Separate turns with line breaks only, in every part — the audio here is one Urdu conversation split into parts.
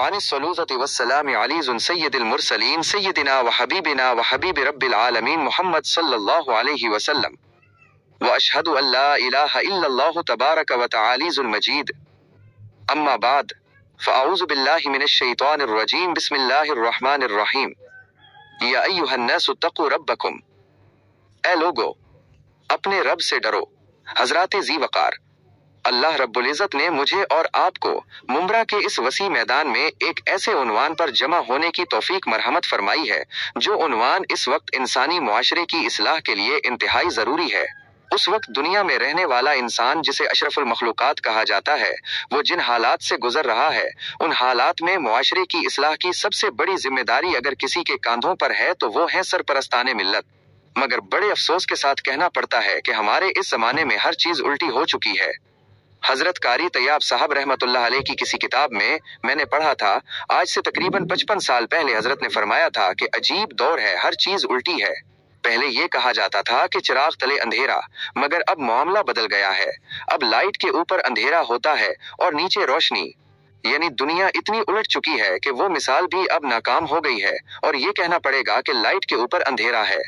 وعن الصلوة والسلام علی سید المرسلین سیدنا وحبیبنا وحبیب رب العالمین محمد صلی اللہ علیہ وسلم واشہد ان لا الہ الا اللہ تبارک وتعالی المجید اما بعد فاعوذ باللہ من الشیطان الرجیم بسم اللہ الرحمن الرحیم یا ایہا الناس اتقوا ربکم، اے لوگو اپنے رب سے ڈرو۔ حضرات ذی وقار، اللہ رب العزت نے مجھے اور آپ کو ممبرا کے اس وسیع میدان میں ایک ایسے عنوان پر جمع ہونے کی توفیق مرحمت فرمائی ہے جو عنوان اس وقت انسانی معاشرے کی اصلاح کے لیے انتہائی ضروری ہے۔ اس وقت دنیا میں رہنے والا انسان جسے اشرف المخلوقات کہا جاتا ہے، وہ جن حالات سے گزر رہا ہے، ان حالات میں معاشرے کی اصلاح کی سب سے بڑی ذمہ داری اگر کسی کے کاندھوں پر ہے تو وہ ہے سرپرستان ملت۔ مگر بڑے افسوس کے ساتھ کہنا پڑتا ہے کہ ہمارے اس زمانے میں ہر چیز الٹی ہو چکی ہے۔ حضرت قاری طیاب صاحب رحمۃ اللہ علیہ کی کسی کتاب میں نے پڑھا تھا، آج سے تقریباً 55 سال پہلے حضرت نے فرمایا تھا کہ عجیب دور ہے، ہر چیز الٹی ہے۔ پہلے یہ کہا جاتا تھا کہ چراغ تلے اندھیرا، مگر اب معاملہ بدل گیا ہے۔ اب لائٹ کے اوپر اندھیرا ہوتا ہے اور نیچے روشنی، یعنی دنیا اتنی الٹ چکی ہے کہ وہ مثال بھی اب ناکام ہو گئی ہے، اور یہ کہنا پڑے گا کہ لائٹ کے اوپر اندھیرا ہے۔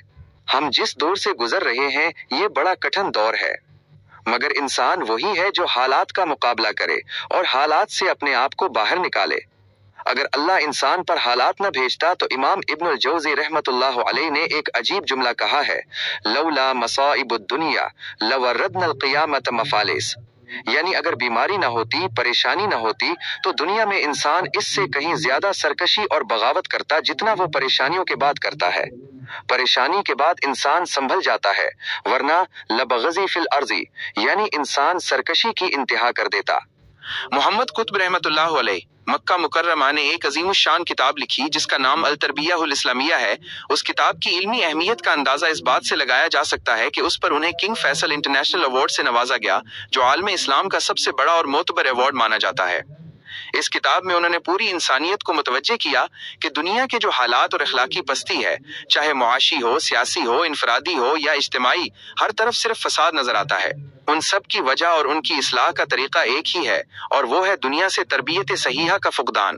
ہم جس دور سے گزر رہے ہیں یہ بڑا کٹھن دور ہے، مگر انسان وہی ہے جو حالات کا مقابلہ کرے اور حالات سے اپنے آپ کو باہر نکالے۔ اگر اللہ انسان پر حالات نہ بھیجتا تو امام ابن الجوزی رحمۃ اللہ علیہ نے ایک عجیب جملہ کہا ہے، لولا مصائب الدنیا لوردنا القیامت مفالس، یعنی اگر بیماری نہ ہوتی، پریشانی نہ ہوتی تو دنیا میں انسان اس سے کہیں زیادہ سرکشی اور بغاوت کرتا جتنا وہ پریشانیوں کے بعد کرتا ہے۔ پریشانی کے بعد انسان سنبھل جاتا ہے، ورنہ لبغضی فی الارض، یعنی انسان سرکشی کی انتہا کر دیتا۔ محمد قطب رحمۃ اللہ علیہ مکہ مکرمہ نے ایک عظیم الشان کتاب لکھی جس کا نام التربیہ الاسلامیہ ہے۔ اس کتاب کی علمی اہمیت کا اندازہ اس بات سے لگایا جا سکتا ہے کہ اس پر انہیں کنگ فیصل انٹرنیشنل ایوارڈ سے نوازا گیا، جو عالم اسلام کا سب سے بڑا اور معتبر ایوارڈ مانا جاتا ہے۔ اس کتاب میں انہوں نے پوری انسانیت کو متوجہ کیا کہ دنیا کے جو حالات اور اخلاقی پستی ہے، چاہے معاشی ہو، سیاسی ہو، انفرادی ہو یا اجتماعی، ہر طرف صرف فساد نظر آتا ہے۔ ان سب کی وجہ اور ان کی اصلاح کا طریقہ ایک ہی ہے، اور وہ ہے دنیا سے تربیت صحیحہ کا فقدان۔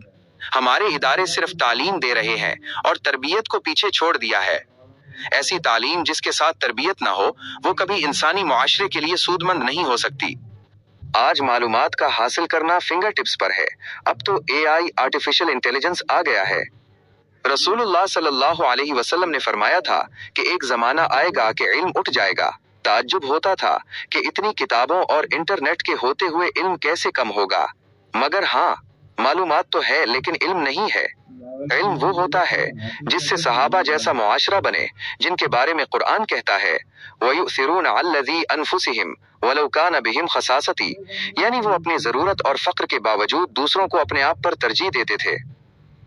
ہمارے ادارے صرف تعلیم دے رہے ہیں اور تربیت کو پیچھے چھوڑ دیا ہے۔ ایسی تعلیم جس کے ساتھ تربیت نہ ہو وہ کبھی انسانی معاشرے کے لیے سود مند نہیں ہو سکتی۔ آج معلومات کا حاصل کرنا فنگر ٹپس پر ہے، اب تو اے آئی آرٹیفیشل انٹیلیجنس آ گیا ہے۔ رسول اللہ صلی اللہ علیہ وسلم نے فرمایا تھا کہ ایک زمانہ آئے گا کہ علم اٹھ جائے گا۔ تعجب ہوتا تھا کہ اتنی کتابوں اور انٹرنیٹ کے ہوتے ہوئے علم کیسے کم ہوگا، مگر ہاں، معلومات تو ہے لیکن علم نہیں ہے۔ علم وہ ہوتا ہے جس سے صحابہ جیسا معاشرہ بنے جن کے بارے میں قرآن کہتا ہے وَيُؤْثِرُونَ عَلَى الَّذِي أَنفُسِهِمْ وَلَوْ كَانَ بِهِمْ خَصَاصَةٌ، یعنی وہ اپنی ضرورت اور فقر کے باوجود دوسروں کو اپنے آپ پر ترجیح دیتے تھے۔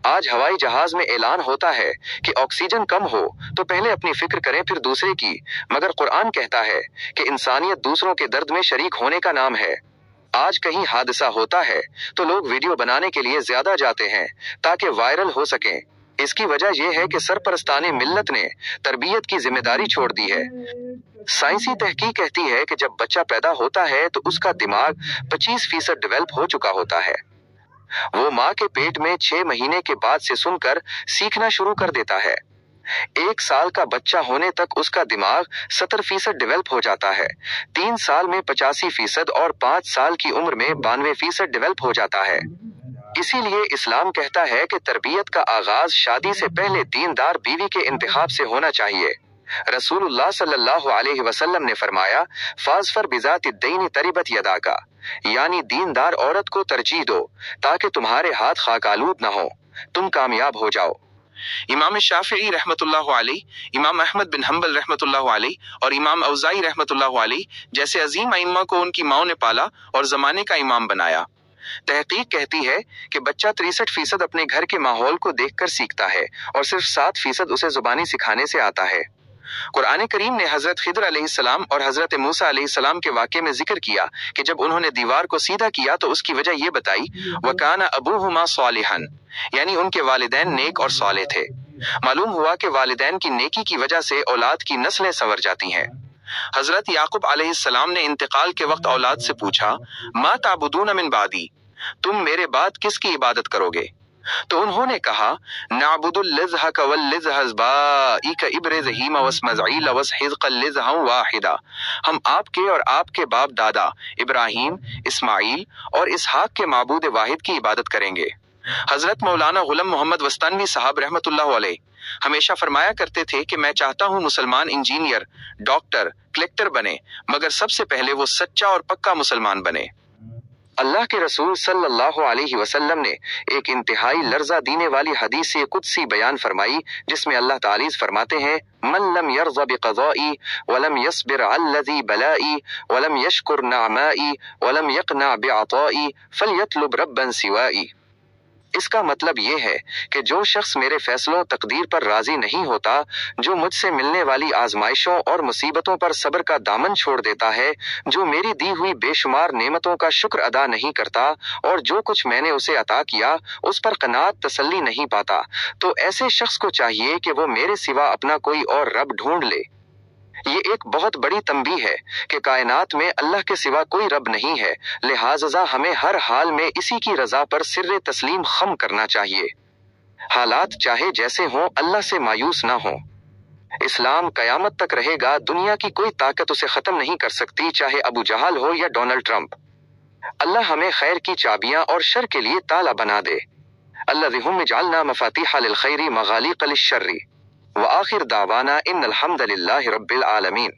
آج ہوائی جہاز میں اعلان ہوتا ہے کہ آکسیجن کم ہو تو پہلے اپنی فکر کریں پھر دوسرے کی، مگر قرآن کہتا ہے کہ انسانیت دوسروں کے درد میں شریک ہونے کا نام ہے۔ آج کہیں حادثہ ہوتا ہے تو لوگ ویڈیو بنانے کے لیے زیادہ جاتے ہیں تاکہ وائرل ہو سکیں۔ اس کی وجہ یہ ہے کہ سرپرستان ملت نے تربیت کی ذمہ داری چھوڑ دی ہے۔ سائنسی تحقیق کہتی ہے کہ جب بچہ پیدا ہوتا ہے تو اس کا دماغ 25% ڈیولپ ہو چکا ہوتا ہے۔ وہ ماں کے پیٹ میں 6 مہینے کے بعد سے سن کر سیکھنا شروع کر دیتا ہے۔ 1 سال کا بچہ ہونے تک اس کا دماغ 70% ڈیولپ ہو جاتا ہے، 3 سال میں 85% اور 5 سال کی عمر میں 92% ڈیولپ ہو جاتا ہے۔ اسی لیے اسلام کہتا ہے کہ تربیت کا آغاز شادی سے پہلے دیندار بیوی کے انتخاب سے ہونا چاہیے۔ رسول اللہ صلی اللہ علیہ وسلم نے فرمایا فاظفر بذات الدین تربت یداک، یعنی دیندار عورت کو ترجیح دو تاکہ تمہارے ہاتھ خاک آلود نہ ہو، تم کامیاب ہو جاؤ۔ امام شافعی رحمۃ اللہ علیہ، امام احمد بن حنبل رحمۃ اللہ علیہ اور امام اوزاعی رحمۃ اللہ علیہ جیسے عظیم ائمہ کو ان کی ماؤں نے پالا اور زمانے کا امام بنایا۔ تحقیق کہتی ہے کہ بچہ 63% اپنے گھر کے ماحول کو دیکھ کر سیکھتا ہے اور صرف 7% اسے زبانی سکھانے سے آتا ہے۔ قرآن کریم نے حضرت خضر علیہ السلام اور حضرت موسیٰ علیہ السلام کے واقعے میں ذکر کیا کہ جب انہوں نے دیوار کو سیدھا کیا تو اس کی وجہ یہ بتائی وَكَانَ أَبُوهُمَا صَالِحًا، یعنی ان کے والدین نیک اور صالح تھے۔ معلوم ہوا کہ والدین کی نیکی کی وجہ سے اولاد کی نسلیں سنور جاتی ہیں۔ حضرت یعقوب علیہ السلام نے انتقال کے وقت اولاد سے پوچھا مَا تَعْبُدُونَ مِن بَعْدِی، تم میرے بعد کس کی عبادت کرو گے؟ تو انہوں نے کہا نعبد اللذھک واللذھزبائک ابرزہیم واسمزعیل واسحذق اللذھا واحدا، ہم آپ کے اور آپ کے باپ دادا ابراہیم، اسماعیل اور اسحاق کے معبود واحد کی عبادت کریں گے۔ حضرت مولانا غلام محمد وستانوی صاحب رحمۃ اللہ علیہ ہمیشہ فرمایا کرتے تھے کہ میں چاہتا ہوں مسلمان انجینئر، ڈاکٹر، کلیکٹر بنے، مگر سب سے پہلے وہ سچا اور پکا مسلمان بنے۔ اللہ کے رسول صلی اللہ علیہ وسلم نے ایک انتہائی لرزہ دینے والی حدیث قدسی بیان فرمائی جس میں اللہ تعالی فرماتے ہیں من لم یرض بقضائی ولم یصبر علی الذی بلائی ولم یشکر نعمائی ولم یقنع بعطائی فلیطلب ربا سوائی۔ اس کا مطلب یہ ہے کہ جو شخص میرے فیصلوں تقدیر پر راضی نہیں ہوتا، جو مجھ سے ملنے والی آزمائشوں اور مصیبتوں پر صبر کا دامن چھوڑ دیتا ہے، جو میری دی ہوئی بے شمار نعمتوں کا شکر ادا نہیں کرتا اور جو کچھ میں نے اسے عطا کیا اس پر قناعت تسلی نہیں پاتا، تو ایسے شخص کو چاہیے کہ وہ میرے سوا اپنا کوئی اور رب ڈھونڈ لے۔ یہ ایک بہت بڑی تنبیہ ہے کہ کائنات میں اللہ کے سوا کوئی رب نہیں ہے، لہٰذا ہمیں ہر حال میں اسی کی رضا پر سر تسلیم خم کرنا چاہیے۔ حالات چاہے جیسے ہوں اللہ سے مایوس نہ ہوں۔ اسلام قیامت تک رہے گا، دنیا کی کوئی طاقت اسے ختم نہیں کر سکتی، چاہے ابو جہل ہو یا ڈونلڈ ٹرمپ۔ اللہ ہمیں خیر کی چابیاں اور شر کے لیے تالا بنا دے۔ اللہم اجعلنا مفاتیح للخیر مغالیق للشر، وآخر دعوانا ان الحمد للہ رب العالمین۔